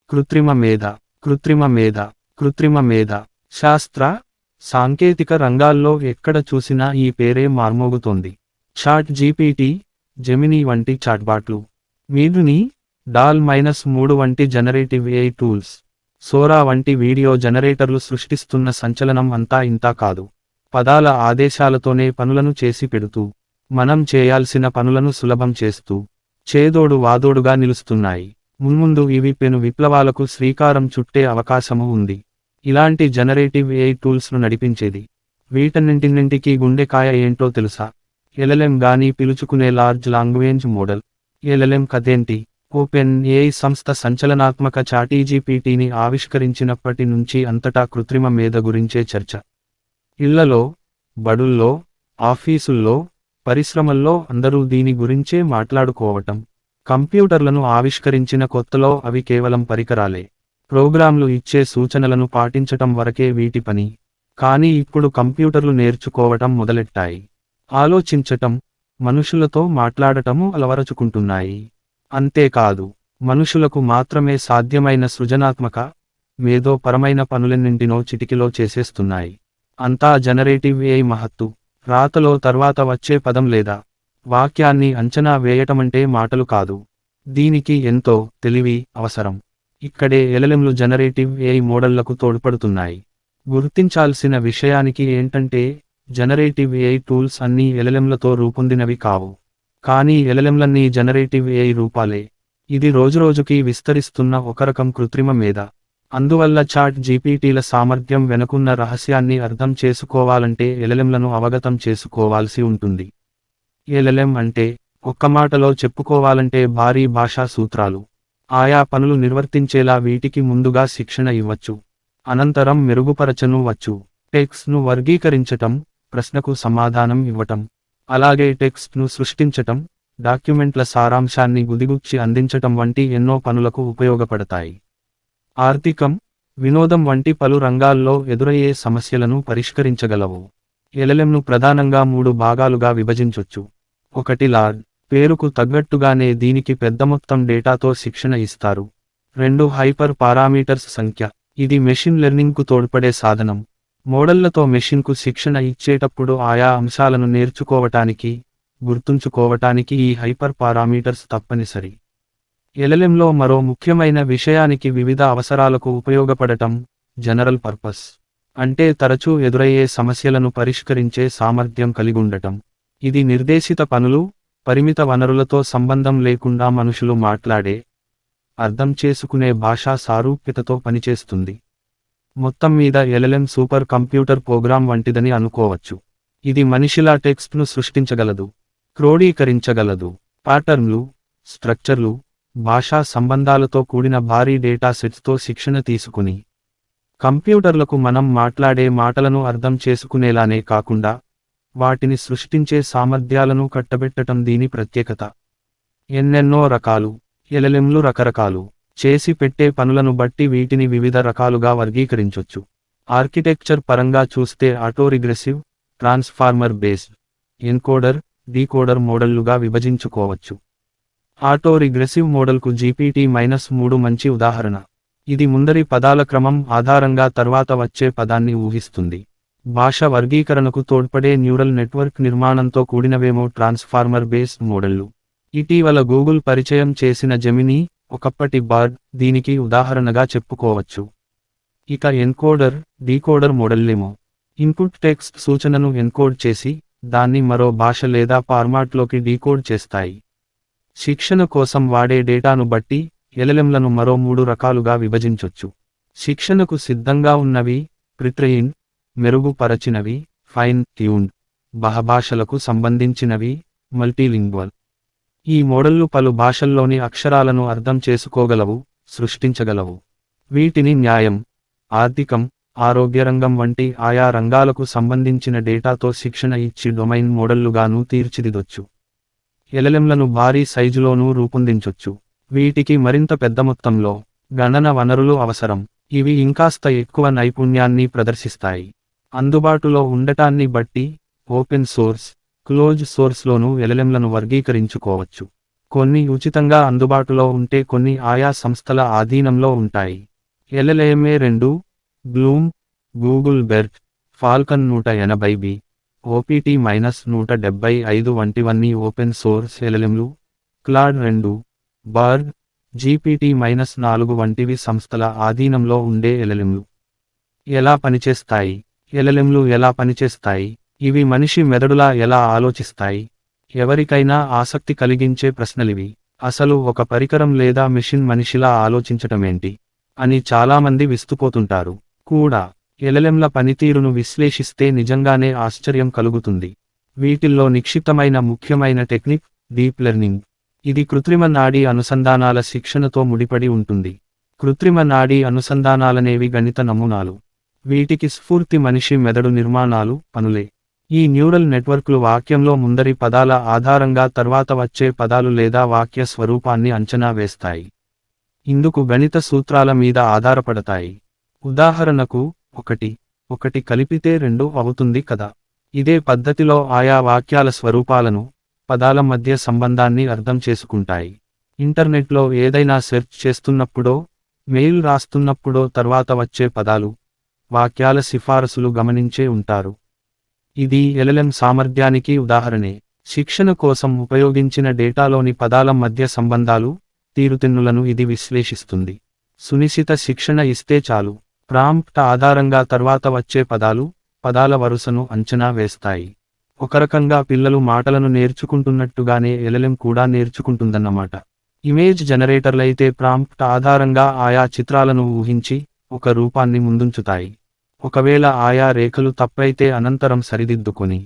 కృత్రిమ మేధ, కృత్రిమ మేధ, కృత్రిమ మేధ. శాస్త్ర, సాంకేతిక రంగాల్లో ఎక్కడ చూసినా ఈ పేరే మార్మోగుతోంది. చాట్ జీపీటీ, జెమినీ వంటి చాట్బాట్లు, మీడుని, DALL-3 వంటి జనరేటివ్ ఏఐ టూల్స్, సోరా వంటి వీడియో జనరేటర్లు సృష్టిస్తున్న సంచలనం అంతా ఇంతా కాదు. పదాల ఆదేశాలతోనే పనులను చేసి పెడుతూ, మనం చేయాల్సిన పనులను సులభం చేస్తూ, చేదోడు వాదోడుగా నిలుస్తున్నాయి. మున్ముందు ఇవి పెను విప్లవాలకు శ్రీకారం చుట్టే అవకాశము ఉంది. ఇలాంటి జనరేటివ్ ఏఐ టూల్స్ను నడిపించేది, వీటన్నింటికి గుండెకాయ ఏంటో తెలుసా? LLM గాని పిలుచుకునే లార్జ్ లాంగ్వేజ్ మోడల్. LLM కథేంటి? ఓపెన్ ఏఐ సంస్థ సంచలనాత్మక చాటీజీపీటీని ఆవిష్కరించినప్పటి నుంచి అంతటా కృత్రిమ మేధ గురించే చర్చ. ఇళ్లలో, బడుల్లో, ఆఫీసుల్లో, పరిశ్రమల్లో అందరూ దీని గురించే మాట్లాడుకోవటం. కంప్యూటర్లను ఆవిష్కరించిన కొత్తలో అవి కేవలం పరికరాలే, ప్రోగ్రాంలు ఇచ్చే సూచనలను పాటించటం వరకే వీటి పని. కానీ ఇప్పుడు కంప్యూటర్లు నేర్చుకోవటం మొదలెట్టాయి, ఆలోచించటం, మనుషులతో మాట్లాడటము అలవరచుకుంటున్నాయి. అంతేకాదు, మనుషులకు మాత్రమే సాధ్యమైన సృజనాత్మక, మేధోపరమైన పనులెన్నింటినో చిటికిలో చేసేస్తున్నాయి. అంతా జనరేటివ్ ఏఐ మహత్తు. రాతలో తర్వాత వచ్చే పదం లేదా వాక్యాన్ని అంచనా వేయటమంటే మాటలు కాదు, దీనికి ఎంతో తెలివి అవసరం. ఇక్కడే LLMలు జనరేటివ్ ఏఐ మోడళ్లకు తోడ్పడుతున్నాయి. గుర్తించాల్సిన విషయానికి ఏంటంటే, జనరేటివ్ ఏఐ టూల్స్ అన్నీ LLMలతో రూపొందినవి కావు. కానీ LLMలన్నీ జనరేటివ్ ఏఐ రూపాలే. ఇది రోజురోజుకీ విస్తరిస్తున్న ఒక రకం కృత్రిమ మేధ. అందువల్ల చాట్ జీపీటీల సామర్థ్యం వెనుకున్న రహస్యాన్ని అర్థం చేసుకోవాలంటే LLMలను అవగతం చేసుకోవాల్సి ఉంటుంది. LLM అంటే, ఒక్క మాటలో చెప్పుకోవాలంటే భారీ భాషా సూత్రాలు. ఆయా పనులు నిర్వర్తించేలా వీటికి ముందుగా శిక్షణ ఇవ్వచ్చు, అనంతరం మెరుగుపరచను వచ్చు. టెక్స్ట్ను వర్గీకరించటం, ప్రశ్నకు సమాధానం ఇవ్వటం, అలాగే టెక్స్ట్ను సృష్టించటం, డాక్యుమెంట్ల సారాంశాన్ని గుదిగుచ్చి అందించటం వంటి ఎన్నో పనులకు ఉపయోగపడతాయి. ఆర్థికం, వినోదం వంటి పలు రంగాల్లో ఎదురయ్యే సమస్యలను పరిష్కరించగలవు. LLMను ప్రధానంగా 3 భాగాలుగా విభజించొచ్చు. 1 లార్జ్, పేరుకు తగ్గట్టుగానే దీనికి పెద్ద మొత్తం డేటాతో శిక్షణ ఇస్తారు. 2 హైపర్ పారామీటర్స్ సంఖ్య, ఇది మెషిన్ లెర్నింగ్కు తోడ్పడే సాధనం. మోడళ్లతో మెషిన్కు శిక్షణ ఇచ్చేటప్పుడు ఆయా అంశాలను నేర్చుకోవటానికి, గుర్తుంచుకోవటానికి ఈ హైపర్ పారామీటర్స్ తప్పనిసరి. LLMలో మరో ముఖ్యమైన విషయానికి వివిధ అవసరాలకు ఉపయోగపడటం, జనరల్ పర్పస్. అంటే తరచూ ఎదురయ్యే సమస్యలను పరిష్కరించే సామర్థ్యం కలిగుండటం. ఇది నిర్దేశిత పనులు, పరిమిత వనరులతో సంబంధం లేకుండా మనుషులు మాట్లాడే, అర్థం చేసుకునే భాషా సారూప్యతతో పనిచేస్తుంది. మొత్తం మీద LLM సూపర్ కంప్యూటర్ ప్రోగ్రామ్ వంటిదని అనుకోవచ్చు. ఇది మనిషిలా టెక్స్ట్ను సృష్టించగలదు, క్రోడీకరించగలదు, ప్యాటర్న్లు, స్ట్రక్చర్లు, భాషా సంబంధాలతో కూడిన భారీ డేటా సెట్స్తో శిక్షణ తీసుకుని, కంప్యూటర్లకు మనం మాట్లాడే మాటలను అర్థం చేసుకునేలానే కాకుండా, వాటిని సృష్టించే సామర్థ్యాలను కట్టబెట్టటం దీని ప్రత్యేకత. ఎన్నెన్నో రకాలు. LLMలు రకరకాలు. చేసి పెట్టే పనులను బట్టి వీటిని వివిధ రకాలుగా వర్గీకరించొచ్చు. ఆర్కిటెక్చర్ పరంగా చూస్తే auto regressive, transformer based, encoder, decoder మోడళ్లుగా విభజించుకోవచ్చు. ఆటో రిగ్రెసివ్ మోడల్కు GPT-3 మంచి ఉదాహరణ. ఇది ముందరి పదాల క్రమం ఆధారంగా తర్వాత వచ్చే పదాన్ని ఊహిస్తుంది. భాష వర్గీకరణకు తోడ్పడే న్యూరల్ నెట్వర్క్ నిర్మాణంతో కూడినవేమో ట్రాన్స్ఫార్మర్ బేస్డ్ మోడళ్లు. ఇటీవల గూగుల్ పరిచయం చేసిన జెమినీ, ఒకప్పటి బార్డ్, దీనికి ఉదాహరణగా చెప్పుకోవచ్చు. ఇక ఎన్కోడర్, డీకోడర్ మోడళ్లేమో ఇన్పుట్ టెక్స్ట్ సూచనను ఎన్కోడ్ చేసి, దాన్ని మరో భాష లేదా ఫార్మాట్లోకి డీకోడ్ చేస్తాయి. శిక్షణ కోసం వాడే డేటాను బట్టి LLMలను మరో 3 రకాలుగా విభజించొచ్చు. శిక్షణకు సిద్ధంగా ఉన్నవి, ప్రిట్రెయిన్డ్, మెరుగుపరచినవి, ఫైన్ ట్యూన్డ్, బహభాషలకు సంబంధించినవి, మల్టీలింగ్వల్. ఈ మోడళ్లు పలు భాషల్లోని అక్షరాలను అర్థం చేసుకోగలవు, సృష్టించగలవు. వీటిని న్యాయం, ఆర్థికం, ఆరోగ్యరంగం వంటి ఆయా రంగాలకు సంబంధించిన డేటాతో శిక్షణ ఇచ్చి డొమైన్ మోడళ్లుగానూ తీర్చిదిద్దొచ్చు. LLMలను భారీ సైజులోనూ రూపొందించొచ్చు. వీటికి మరింత పెద్ద మొత్తంలో గణన వనరులు అవసరం. ఇవి ఇంకాస్త ఎక్కువ నైపుణ్యాన్ని ప్రదర్శిస్తాయి. అందుబాటులో ఉండటాన్ని బట్టి ఓపెన్ సోర్స్, క్లోజ్ సోర్స్లోనూ LLMలను వర్గీకరించుకోవచ్చు. కొన్ని ఉచితంగా అందుబాటులో ఉంటే కొన్ని ఆయా సంస్థల ఆధీనంలో ఉంటాయి. LLMA 2, Bloom, Google BERT, Falcon 180B, OPT-175 వంటివన్నీ ఓపెన్ సోర్స్ LLMలు. క్లాడ్ 2, బార్డ్, GPT-4 వంటివి సంస్థల ఆధీనంలో ఉండే LLMలు. ఎలా పనిచేస్తాయి? LLMలు ఎలా పనిచేస్తాయి? ఇవి మనిషి మెదడులా ఎలా ఆలోచిస్తాయి? ఎవరికైనా ఆసక్తి కలిగించే ప్రశ్నలివి. అసలు ఒక పరికరం లేదా మెషిన్ మనిషిలా ఆలోచించటమేంటి అని చాలామంది విస్తుపోతుంటారు కూడా. LLMల పనితీరును విశ్లేషిస్తే నిజంగానే ఆశ్చర్యం కలుగుతుంది. వీటిల్లో నిక్షిప్తమైన ముఖ్యమైన టెక్నిక్ డీప్ లెర్నింగ్. ఇది కృత్రిమ నాడీ అనుసంధానాల శిక్షణతో ముడిపడి ఉంటుంది. కృత్రిమ నాడీ అనుసంధానాలనేవి గణిత నమూనాలు. వీటికి స్ఫూర్తి మనిషి మెదడు నిర్మాణాలు, పనులే. ఈ న్యూరల్ నెట్వర్క్లు వాక్యంలో ముందరి పదాల ఆధారంగా తర్వాత వచ్చే పదాలు లేదా వాక్య స్వరూపాన్ని అంచనా వేస్తాయి. ఇందుకు గణిత సూత్రాల మీద ఆధారపడతాయి. ఉదాహరణకు, 1 కలిపితే 2 అవుతుంది కదా. ఇదే పద్ధతిలో ఆయా వాక్యాల స్వరూపాలను, పదాల మధ్య సంబంధాన్ని అర్థం చేసుకుంటాయి. ఇంటర్నెట్లో ఏదైనా సెర్చ్ చేస్తున్నప్పుడో, మెయిల్ రాస్తున్నప్పుడో తర్వాత వచ్చే పదాలు, వాక్యాల సిఫారసులు గమనించే ఉంటారు. ఇది LLM సామర్థ్యానికి ఉదాహరణే. శిక్షణ కోసం ఉపయోగించిన డేటాలోని పదాల మధ్య సంబంధాలు, తీరుతెన్నులను ఇది విశ్లేషిస్తుంది. సునిశిత శిక్షణ ఇస్తే చాలు. ప్రాంప్ట్ ఆధారంగా తర్వాత వచ్చే పదాలు, పదాల వరుసను అంచనా వేస్తాయి. ఒక రకంగా పిల్లలు మాటలను నేర్చుకుంటున్నట్టుగానే LLM కూడా నేర్చుకుంటుందన్నమాట. ఇమేజ్ జనరేటర్లైతే ప్రాంప్ట్ ఆధారంగా ఆయా చిత్రాలను ఊహించి, ఒక రూపాన్ని ముందుంచుతాయి. ఒకవేళ ఆయా రేఖలు తప్పైతే అనంతరం సరిదిద్దుకొని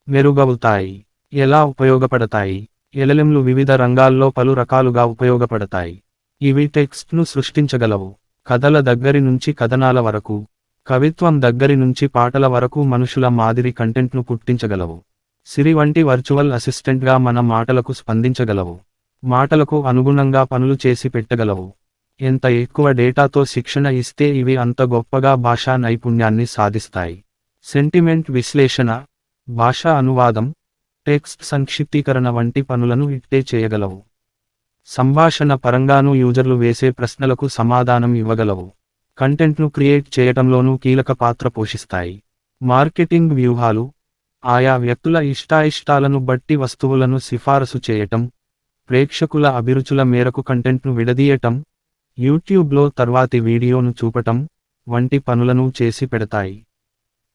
మెరుగవుతాయి. ఎలా ఉపయోగపడతాయి? LLMలు వివిధ రంగాల్లో పలు రకాలుగా ఉపయోగపడతాయి. ఇవి టెక్స్ట్ను సృష్టించగలవు. కథల దగ్గరి నుంచి కథనాల వరకు, కవిత్వం దగ్గరి నుంచి పాటల వరకు మనుషుల మాదిరి కంటెంట్ను పుట్టించగలవు. సిరి వంటి వర్చువల్ అసిస్టెంట్గా మన మాటలకు స్పందించగలవు. మాటలకు అనుగుణంగా పనులు చేసి పెట్టగలవు. ఎంత ఎక్కువ డేటాతో శిక్షణ ఇస్తే ఇవి అంత గొప్పగా భాషా నైపుణ్యాన్ని సాధిస్తాయి. సెంటిమెంట్ విశ్లేషణ, భాషా అనువాదం, టెక్స్ట్ సంక్షిప్తీకరణ వంటి పనులను ఇట్టే చేయగలవు. సంభాషణ పరంగానూ యూజర్లు వేసే ప్రశ్నలకు సమాధానం ఇవ్వగలవు. కంటెంట్ను క్రియేట్ చేయటంలోనూ కీలక పాత్ర పోషిస్తాయి. మార్కెటింగ్ వ్యూహాలు, ఆయా వ్యక్తుల ఇష్టాయిష్టాలను బట్టి వస్తువులను సిఫారసు చేయటం, ప్రేక్షకుల అభిరుచుల మేరకు కంటెంట్ను విడదీయటం, యూట్యూబ్లో తర్వాతి వీడియోను చూపటం వంటి పనులను చేసి పెడతాయి.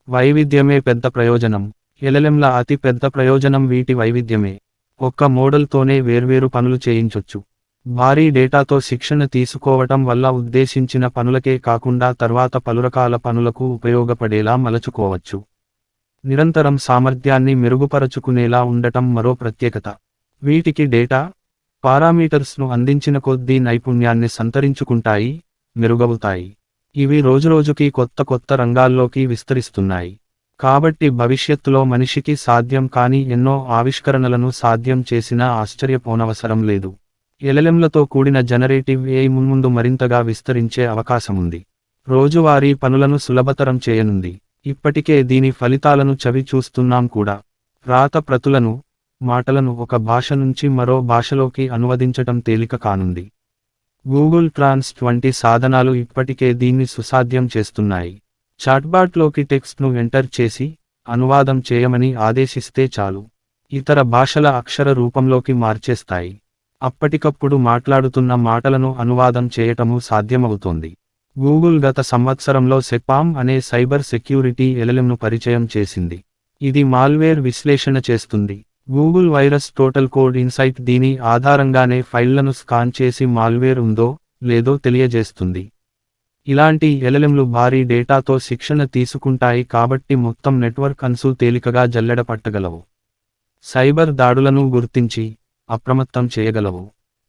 వైవిధ్యమే పెద్ద ప్రయోజనం. LLMల అతి పెద్ద ప్రయోజనం వీటి వైవిధ్యమే. ఒక్క మోడల్తోనే వేర్వేరు పనులు చేయించొచ్చు. భారీ డేటాతో శిక్షణ తీసుకోవటం వల్ల ఉద్దేశించిన పనులకే కాకుండా తర్వాత పలురకాల పనులకు ఉపయోగపడేలా మలచుకోవచ్చు. నిరంతరం సామర్థ్యాన్ని మెరుగుపరచుకునేలా ఉండటం మరో ప్రత్యేకత. వీటికి డేటా, పారామీటర్స్ను అందించిన కొద్దీ నైపుణ్యాన్ని సంతరించుకుంటాయి, మెరుగవుతాయి. ఇవి రోజురోజుకీ కొత్త రంగాల్లోకి విస్తరిస్తున్నాయి. కాబట్టి భవిష్యత్తులో మనిషికి సాధ్యం కాని ఎన్నో ఆవిష్కరణలను సాధ్యం చేసినా ఆశ్చర్యపోనవసరం లేదు. LLMలతో కూడిన జనరేటివ్ AI మున్ముందు మరింతగా విస్తరించే అవకాశముంది. రోజువారీ పనులను సులభతరం చేయనుంది. ఇప్పటికే దీని ఫలితాలను చవి చూస్తున్నాం కూడా. రాత ప్రతులను, మాటలను ఒక భాష నుంచి మరో భాషలోకి అనువదించటం తేలిక కానుంది. గూగుల్ ట్రాన్స్లేట్ వంటి సాధనాలు ఇప్పటికే దీన్ని సుసాధ్యం చేస్తున్నాయి. చాట్బాట్లోకి టెక్స్ట్ను ఎంటర్ చేసి, అనువాదం చేయమని ఆదేశిస్తే చాలు. ఇతర భాషల అక్షర రూపంలోకి మార్చేస్తాయి. అప్పటికప్పుడు మాట్లాడుతున్న మాటలను అనువాదం చేయటము సాధ్యమవుతోంది. గూగుల్ గత సంవత్సరంలో సెక్పామ్ అనే సైబర్ సెక్యూరిటీ LLMను పరిచయం చేసింది. ఇది మాల్వేర్ విశ్లేషణ చేస్తుంది. Google virus total code insight దీని ఆధారంగానే ఫైళ్లను స్కాన్ చేసి మాల్వేర్ ఉందో, లేదో తెలియజేస్తుంది. ఇలాంటి LLMలు భారీ డేటాతో శిక్షణ తీసుకుంటాయి కాబట్టి మొత్తం నెట్వర్క్ అంచు తేలికగా జల్లెడ పట్టగలవు. సైబర్ దాడులను గుర్తించి, అప్రమత్తం చేయగలవు.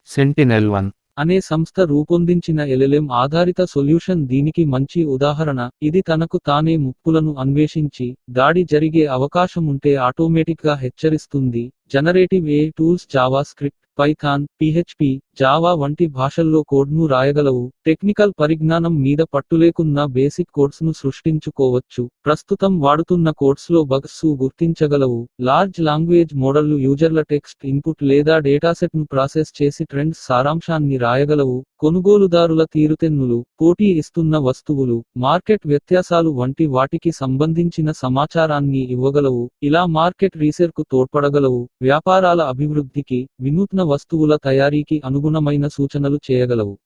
సెంటినెల్-1 అనే సంస్థ రూపొందించిన LLM ఆధారిత సొల్యూషన్ దీనికి మంచి ఉదాహరణ. ఇది తనకు తానే ముప్పులను అన్వేషించి, దాడి జరిగే అవకాశముంటే ఆటోమేటిక్గా హెచ్చరిస్తుంది. Generative AI tools JavaScript, Python, PHP, Java వంటి భాషల్లో కోడ్ను రాయగలవు. టెక్నికల్ పరిజ్ఞానం మీద పట్టులేకున్నా బేసిక్ కోడ్స్ను సృష్టించుకోవచ్చు. ప్రస్తుతం వాడుతున్న కోడ్స్లో బగ్స్ గుర్తించగలవు. లార్జ్ లాంగ్వేజ్ మోడళ్లు యూజర్ల టెక్స్ట్ ఇన్పుట్ లేదా డేటాసెట్ను ప్రాసెస్ చేసి ట్రెండ్స్ సారాంశాన్ని రాయగలవు. కొనుగోలుదారుల తీరుతెన్నులు, పోటీ ఇస్తున్న వస్తువులు, మార్కెట్ వ్యత్యాసాలు వంటి వాటికి సంబంధించిన సమాచారాన్ని ఇవ్వగలవు. ఇలా మార్కెట్ రీసెర్చ్కు తోడ్పడగలవు. వ్యాపారాల అభివృద్ధికి, వినూత్న వస్తువుల తయారీకి అనుగుణమైన సూచనలు చేయగలవు.